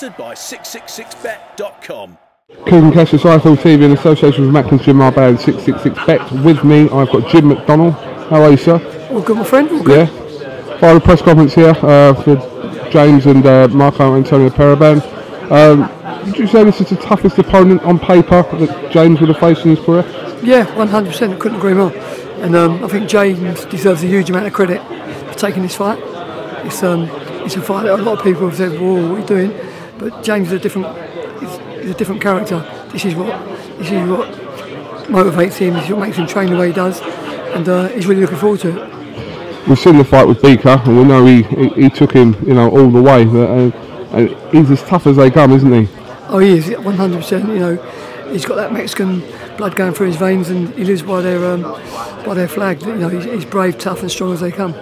Sponsored by 666bet.com. Keeping Cassius IFL TV in association with Macklin's Gym Marbella and 666bet. With me, I've got Jim McDonnell. How are you, sir? All good, my friend. All good. Yeah. Final press conference here for James and Marco Antonio PERIBAN. Would you say this is the toughest opponent on paper that James would have faced in his career? Yeah, 100%. Couldn't agree more. And I think James deserves a huge amount of credit for taking this fight. It's a fight that a lot of people have said, "Whoa, what are you doing?" But James is a different character. This is what motivates him. This is what makes him train the way he does, and he's really looking forward to it. We've seen the fight with Beaker, and we know he took him, all the way. And he's as tough as they come, isn't he? Oh, he is 100%. He's got that Mexican blood going through his veins, and he lives by their flag. He's brave, tough, and strong as they come.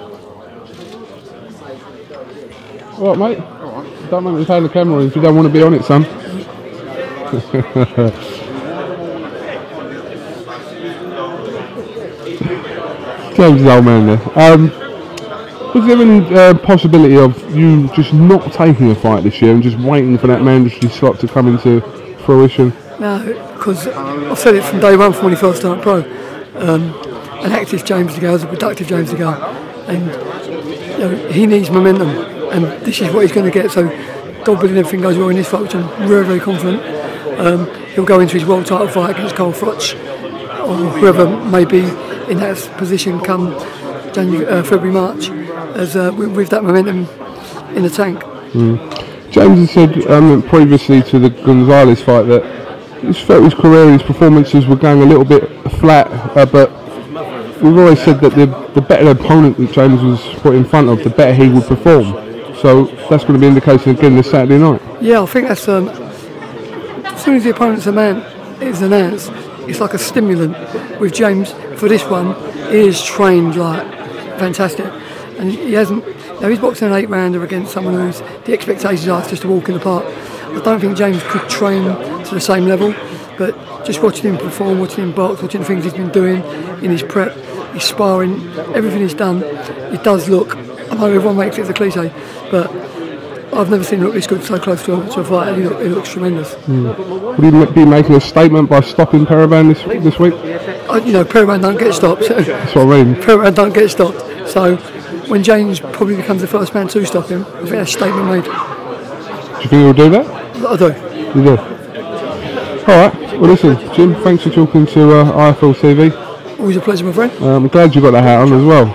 All right, mate. All right. Don't make me pay the camera if you don't want to be on it, son. James' old man there. Was there any possibility of you just not taking a fight this year and just waiting for that mandatory slot to come into fruition? No, because I've said it from day one, from when he first started pro. An active James DeGALE is a productive James DeGALE, and he needs momentum, and this is what he's going to get. So, God willing, everything goes well in this fight, which I'm very, very confident. He'll go into his world title fight against Froch, or whoever may be in that position come January, February, March, as with that momentum in the tank. James has said previously to the Gonzalez fight that he felt his career and his performances were going a little bit flat, but we've always said that the better opponent that James was put in front of, the better he would perform. So that's going to be indication again this Saturday night. Yeah, I think that's as soon as the opponent's is announced, it's like a stimulant. With James, for this one, he is trained like fantastic, and he hasn't. He's boxing an 8-rounder against someone who's the expectations are just to walk in the park. I don't think James could train to the same level, but just watching him perform, watching him box, watching the things he's been doing in his prep, his sparring, everything he's done, it does look. I know everyone makes it as a cliche, but I've never seen him look this good so close to a fight. It looks tremendous. Would he be making a statement by stopping PERIBAN this week? PERIBAN don't get stopped. That's what I mean. PERIBAN don't get stopped. So when James probably becomes the first man to stop him, I think that's a statement made. Do you think he'll do that? I do. You do? Alright, well listen, Jim, thanks for talking to IFL TV. Always a pleasure, my friend. I'm glad you got the hat on as well.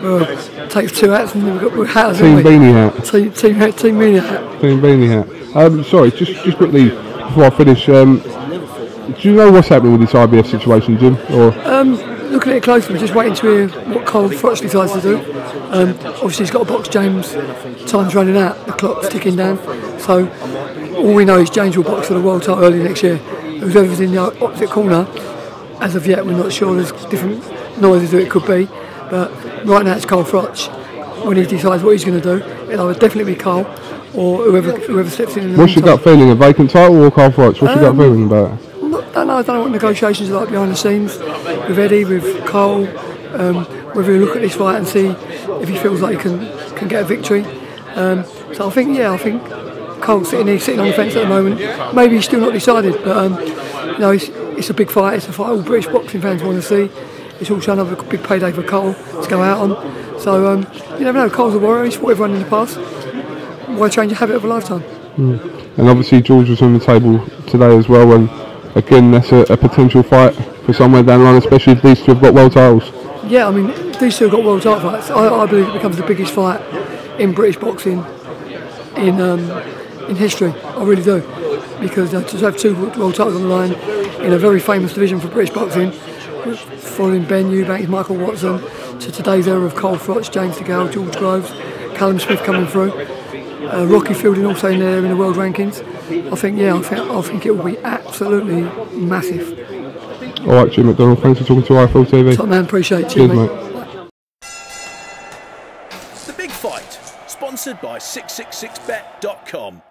It takes 2 hats and we've got hats. Team beanie hat. Team beanie hat. Team beanie hat. Sorry, just quickly before I finish, do you know what's happening with this IBF situation, Jim? Or looking at it closely, we're just waiting to hear what Cole Froch decides to do. Obviously he's got to box James, time's running out, the clock's ticking down, so all we know is James will box for the world title early next year. Whoever's in the opposite corner, as of yet we're not sure, there's different noises that it could be, but right now it's Cole Froch. When he decides what he's going to do, it'll either definitely be Cole or whoever steps in. What's your gut feeling, a vacant title or Cole Froch? What's your gut feeling about it? I don't know what negotiations are like behind the scenes with Eddie, with Cole, whether he look at this fight and see if he feels like he can get a victory. So I think Cole's sitting on the fence at the moment. Maybe he's still not decided, but it's a big fight. It's a fight all British boxing fans want to see. It's also another big payday for Cole to go out on. So you never know. Cole's a warrior. He's fought everyone in the past. Why change a habit of a lifetime? And obviously George was on the table today as well, and again that's a potential fight for somewhere down the line, especially if these two have got world titles. Yeah, I mean, these two have got world title fights. I believe it becomes the biggest fight in British boxing in history. I really do, because to have 2 world titles on the line in a very famous division for British boxing, following Ben Eubanks, Michael Watson, to today's era of Cole Froch, James DeGALE, George Groves, Callum Smith coming through, Rocky Fielding also in there in the world rankings. I think it will be absolutely massive. All right, Jim McDonnell, thanks for talking to IFL TV. Top man, appreciate it. Cheers, mate. The Big Fight, sponsored by 666bet.com.